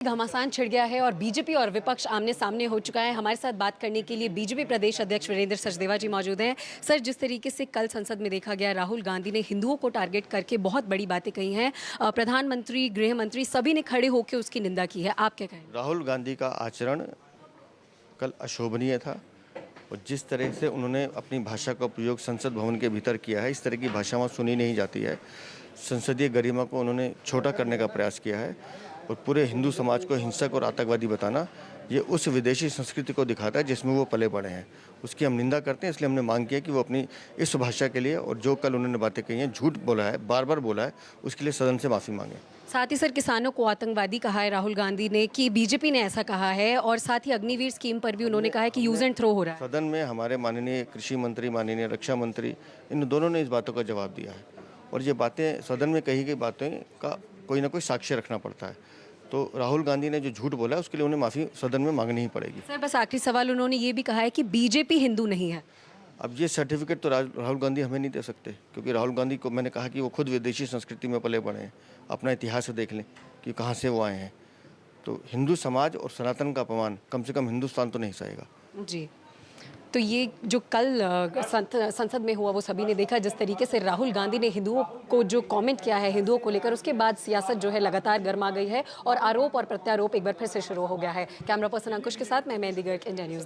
घमासान छिड़ गया है और बीजेपी और विपक्ष आमने सामने हो चुका है। हमारे साथ बात करने के लिए बीजेपी प्रदेश अध्यक्ष वीरेंद्र सचदेवा जी मौजूद हैं। सर, जिस तरीके से कल संसद में देखा गया, राहुल गांधी ने हिंदुओं को टारगेट करके बहुत बड़ी बातें कही हैं। प्रधानमंत्री, गृह मंत्री सभी ने खड़े होकर उसकी निंदा की है। आप क्या कहेंगे? राहुल गांधी का आचरण कल अशोभनीय था और जिस तरह से उन्होंने अपनी भाषा का प्रयोग संसद भवन के भीतर किया है, इस तरह की भाषा वहाँ सुनी नहीं जाती है। संसदीय गरिमा को उन्होंने छोटा करने का प्रयास किया है और पूरे हिंदू समाज को हिंसक और आतंकवादी बताना, ये उस विदेशी संस्कृति को दिखाता है जिसमें वो पले बड़े हैं। उसकी हम निंदा करते हैं। इसलिए हमने मांग किया कि वो अपनी इस भाषा के लिए और जो कल उन्होंने बातें कही हैं, झूठ बोला है, बार बार बोला है, उसके लिए सदन से माफ़ी मांगे। साथ ही सर, किसानों को आतंकवादी कहा है राहुल गांधी ने, कि बीजेपी ने ऐसा कहा है, और साथ ही अग्निवीर स्कीम पर भी उन्होंने कहा है कि यूज एंड थ्रो हो रहा है। सदन में हमारे माननीय कृषि मंत्री, माननीय रक्षा मंत्री, इन दोनों ने इस बातों का जवाब दिया है और ये बातें, सदन में कही गई बातें का कोई ना कोई साक्ष्य रखना पड़ता है। तो राहुल गांधी ने जो झूठ बोला है उसके लिए उन्हें माफ़ी सदन में मांगनी ही पड़ेगी। सर, बस आखिरी सवाल, उन्होंने ये भी कहा है कि बीजेपी हिंदू नहीं है। अब ये सर्टिफिकेट तो राहुल गांधी हमें नहीं दे सकते, क्योंकि राहुल गांधी को मैंने कहा कि वो खुद विदेशी संस्कृति में पले बड़े हैं। अपना इतिहास देख लें कि कहाँ से वो आए हैं। तो हिंदू समाज और सनातन का अपमान कम से कम हिंदुस्तान तो नहीं सहेगा। जी, तो ये जो कल संसद में हुआ वो सभी ने देखा, जिस तरीके से राहुल गांधी ने हिंदुओं को जो कमेंट किया है हिंदुओं को लेकर, उसके बाद सियासत जो है लगातार गर्मा गई है और आरोप और प्रत्यारोप एक बार फिर से शुरू हो गया है। कैमरा पर्सन अंकुश के साथ मैं मेहंदी गर्ग, इंडिया न्यूज़।